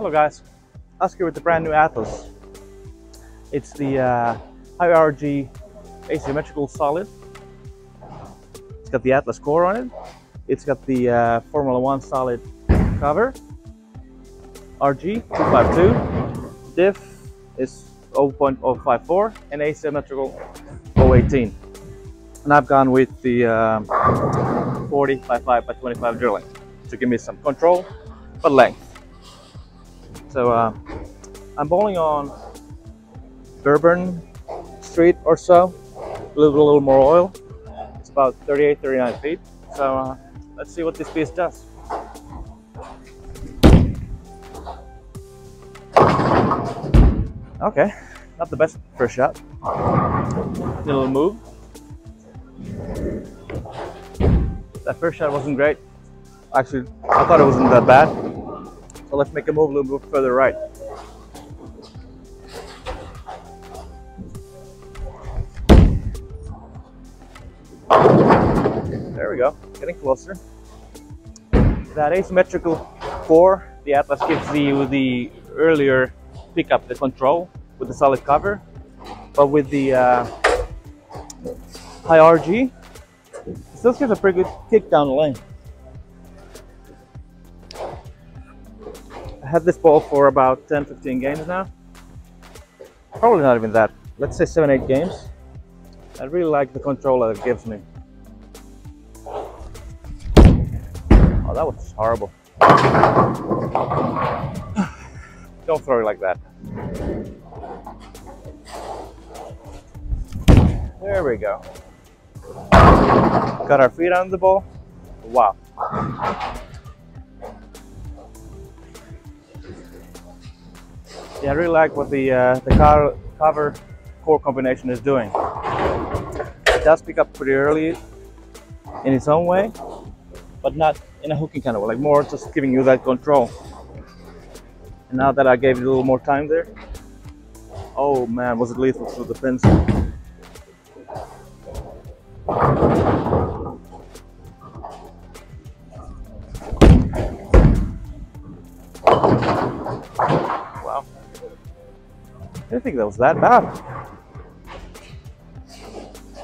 Hello guys, Oscar with the brand new Atlas. It's the high RG asymmetrical solid. It's got the Atlas core on it. It's got the Formula 1 solid cover. RG 252. Diff is 0.054 and asymmetrical 018. And I've gone with the 40 by 5 by 25 drilling to give me some control but length. So I'm bowling on Bourbon Street or so, a little more oil. It's about 38-39 feet. So let's see what this piece does. Okay, not the best first shot. Did a little move. That first shot wasn't great. Actually, I thought it wasn't that bad. So let's make a move a little bit further right. There we go, getting closer. That asymmetrical core, the Atlas gives you the earlier pickup, the control with the solid cover, but with the high RG, it still gives a pretty good kick down the lane. I had this ball for about 10-15 games now. Probably not even that. Let's say 7-8 games. I really like the control that it gives me. Oh, that was horrible. Don't throw it like that. There we go. Got our feet on the ball. Wow. Yeah, I really like what the cover core combination is doing. It does pick up pretty early in its own way, but not in a hooking kind of way, like more just giving you that control. And now that I gave it a little more time there, oh man, was it lethal through the pins. Wow. I didn't think that was that bad.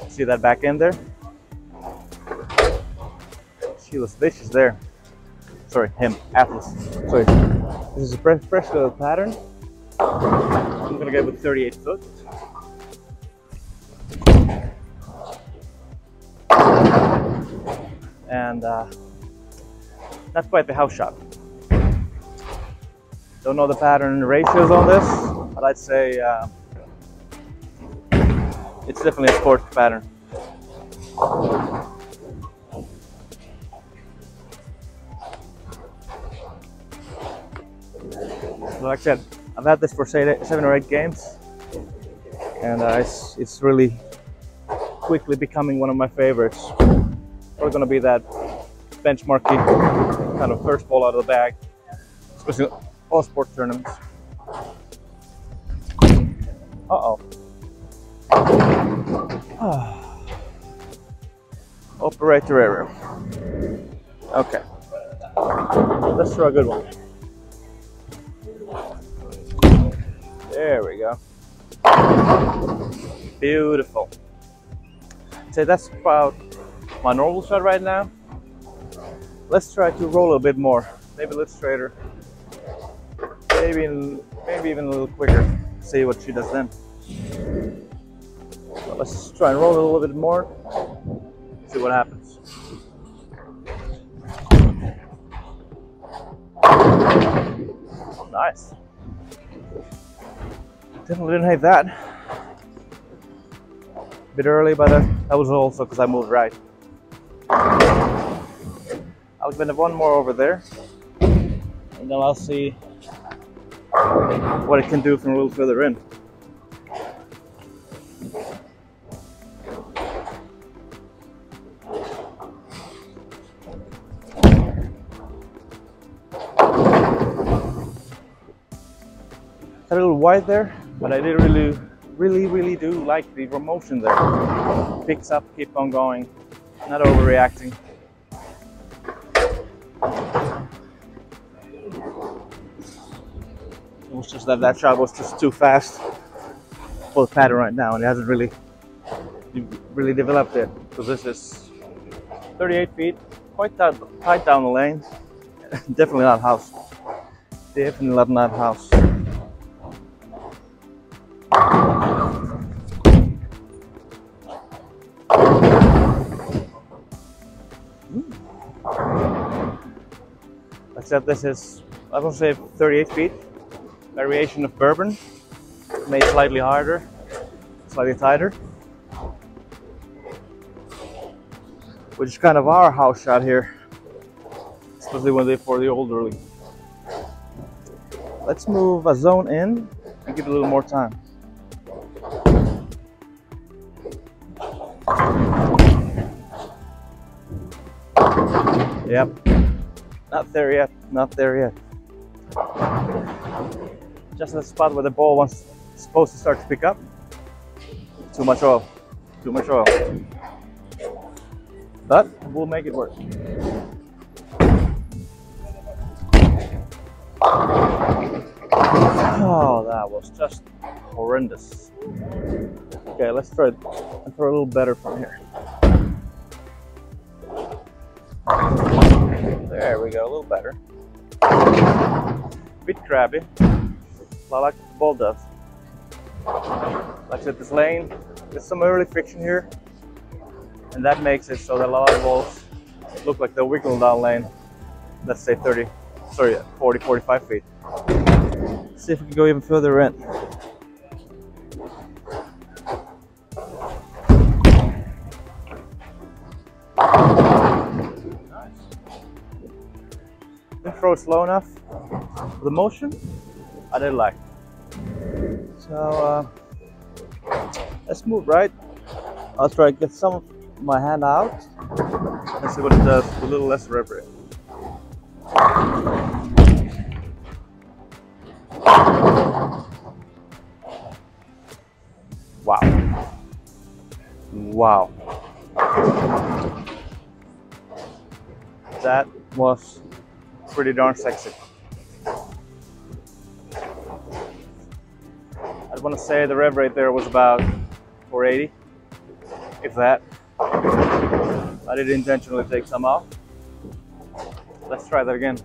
See that back end there? She was vicious there. Sorry, him, Atlas. Sorry. This is a fresh little pattern. I'm gonna go with 38 foot. And not quite the house shot. Don't know the pattern ratios on this, but I'd say it's definitely a sports pattern. Like I said, I've had this for 7 or 8 games, and it's really quickly becoming one of my favorites. Probably going to be that benchmarky kind of first ball out of the bag, especially in all sport tournaments. Uh-oh. Operator error. Okay. Let's throw a good one. There we go. Beautiful. So that's about my normal shot right now. Let's try to roll a bit more. Maybe a little straighter. Maybe even a little quicker. See what she does then. So let's try and roll a little bit more. See what happens. Nice. Definitely didn't hate that. A bit early, but that was also because I moved right. I'll spend one more over there, and then I'll see what it can do from a little further in. A little wide there, but I did really do like the motion there. Picks up, keep on going, not overreacting. It's just that that shot was just too fast for the pattern right now, and it hasn't really developed it. So this is 38 feet, quite tight down the lane. Definitely not house. Definitely not house. Except this is, I would say, 38 feet. Variation of bourbon, made slightly harder, slightly tighter. Which is kind of our house shot here, especially when they're for the older league. Let's move a zone in and give it a little more time. Yep, not there yet, not there yet. Just the spot where the ball was supposed to start to pick up. Too much oil, too much oil. But we'll make it work. Oh, that was just horrendous. Okay, let's try and throw a little better from here. There we go, a little better. Bit crabby, like the ball does. Like I said, this lane, there's some early friction here, and that makes it so that a lot of balls look like they're wiggling down lane. Let's say 40, 45 feet. Let's see if we can go even further in. Didn't throw it slow enough. The motion, I didn't like. So let's move right. I'll try to get some of my hand out and see what it does with a little less rev rate. Wow. Wow. That was pretty darn sexy. I want to say the rev rate there was about 480, if that. I did intentionally take some off. Let's try that again.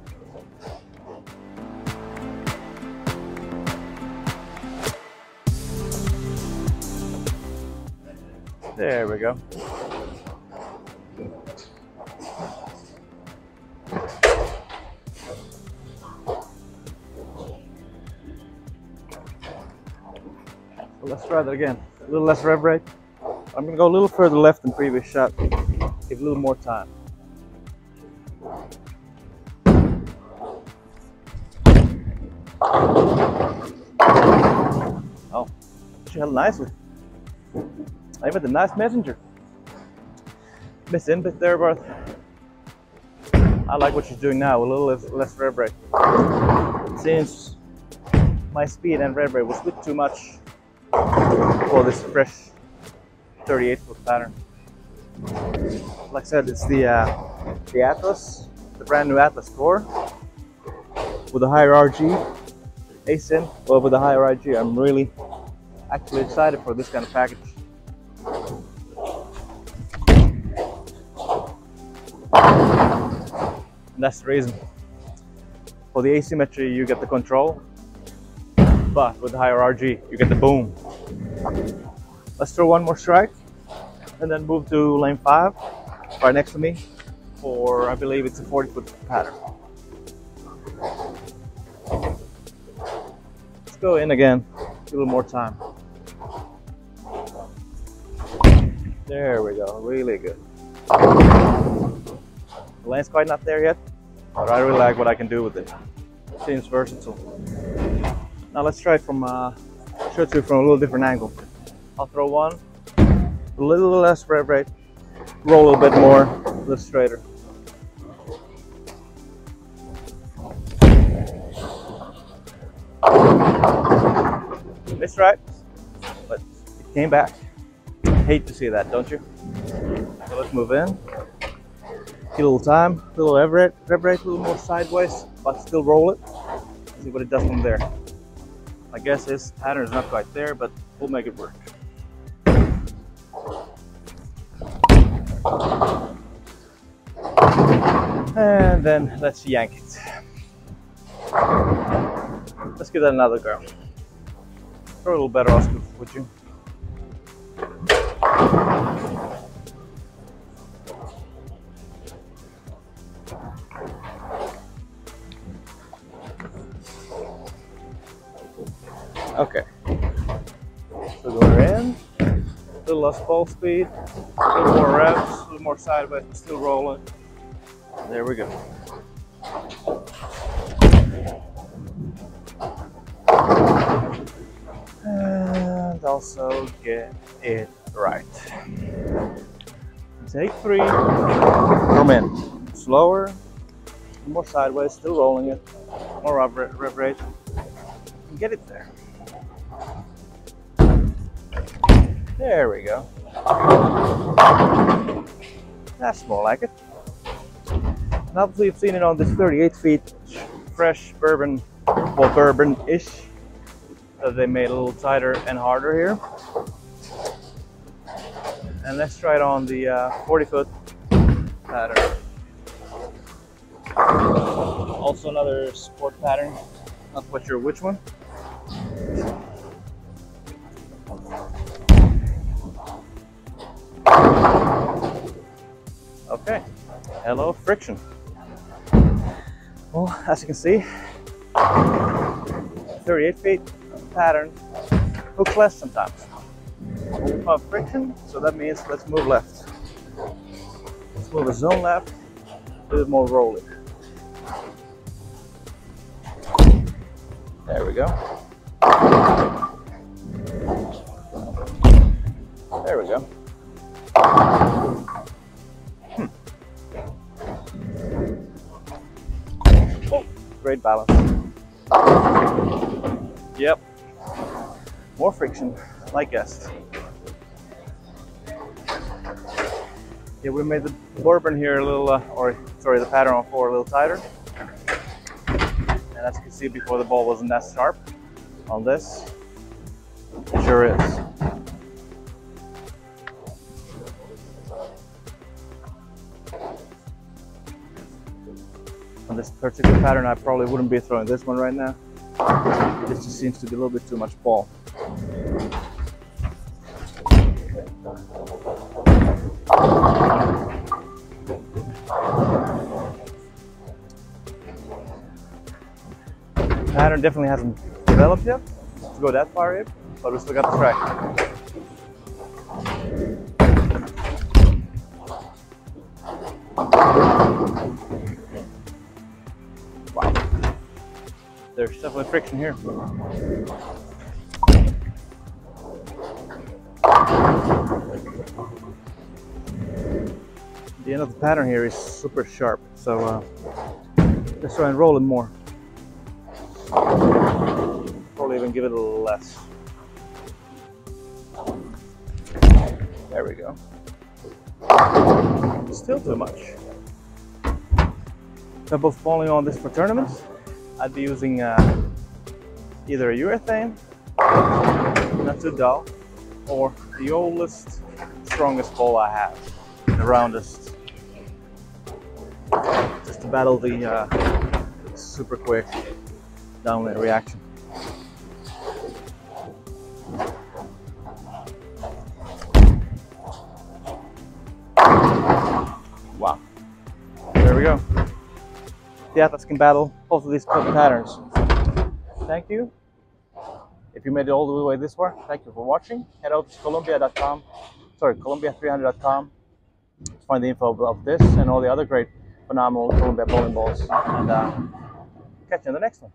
There we go. So let's try that again. A little less rev rate. I'm gonna go a little further left than previous shot. Give a little more time. Oh, she held nicely. I made a nice messenger. Missed in bit there, but I like what she's doing now. A little less rev rate. Since my speed and rev rate was a bit too much for this fresh 38-foot pattern. Like I said, it's the Atlas, the brand new Atlas core with a higher RG ASIN. Well, with a higher RG, I'm really actually excited for this kind of package. And that's the reason. For the asymmetry, you get the control, but with the higher RG, you get the boom. Let's throw one more strike and then move to lane 5, right next to me, for I believe it's a 40-foot pattern. Let's go in again, a little more time. There we go, really good. The lane's quite not there yet, but I really like what I can do with it. Seems versatile. Now let's try it from shoot you from a little different angle. I'll throw one, a little less rev rate, roll a little bit more, a little straighter. Missed right, but it came back. Hate to see that, don't you? So let's move in. Get a little time, a little rev rate, a little more sideways, but still roll it. See what it does from there. I guess his pattern is not quite there, but we'll make it work. And then let's yank it. Let's give that another go. Throw a little better, Osku, would you? Okay. So we're in. A little less ball speed, a little more reps, a little more sideways, but still rolling. There we go. And also get it right. Take 3. From in. Slower, more sideways, still rolling it. More rev rate. And get it there. There we go. That's more like it. And obviously you've seen it on this 38 feet fresh bourbon, well, bourbon-ish. So they made it a little tighter and harder here. And let's try it on the 40-foot pattern. Also another sport pattern. Not quite sure which one. Okay, hello friction. Well, as you can see, 38 feet pattern hooks less sometimes. We'll have friction, so that means let's move left. Let's move the zone left, a little more rolling. There we go. There we go. Oh, great balance. Yep. More friction, like guessed. Yeah, we made the bourbon here a little, the pattern on 4 a little tighter. And as you can see before, the ball wasn't that sharp. On this, it sure is. On this particular pattern, I probably wouldn't be throwing this one right now. This just seems to be a little bit too much ball. The pattern definitely hasn't developed yet to go that far yet, but we still got the track. Wow. There's definitely friction here. The end of the pattern here is super sharp, so let's try and roll it more. Probably even give it a little less. There we go. Still too much. If I was falling on this for tournaments, I'd be using either a urethane, not too dull, or the oldest, strongest ball I have, the roundest, just to battle the super quick downlane reaction. Wow, there we go. The athletes can battle both of these patterns. Thank you. If you made it all the way this far, thank you for watching. Head out to Columbia300.com to find the info of this and all the other great, phenomenal Columbia bowling balls. And catch you in the next one.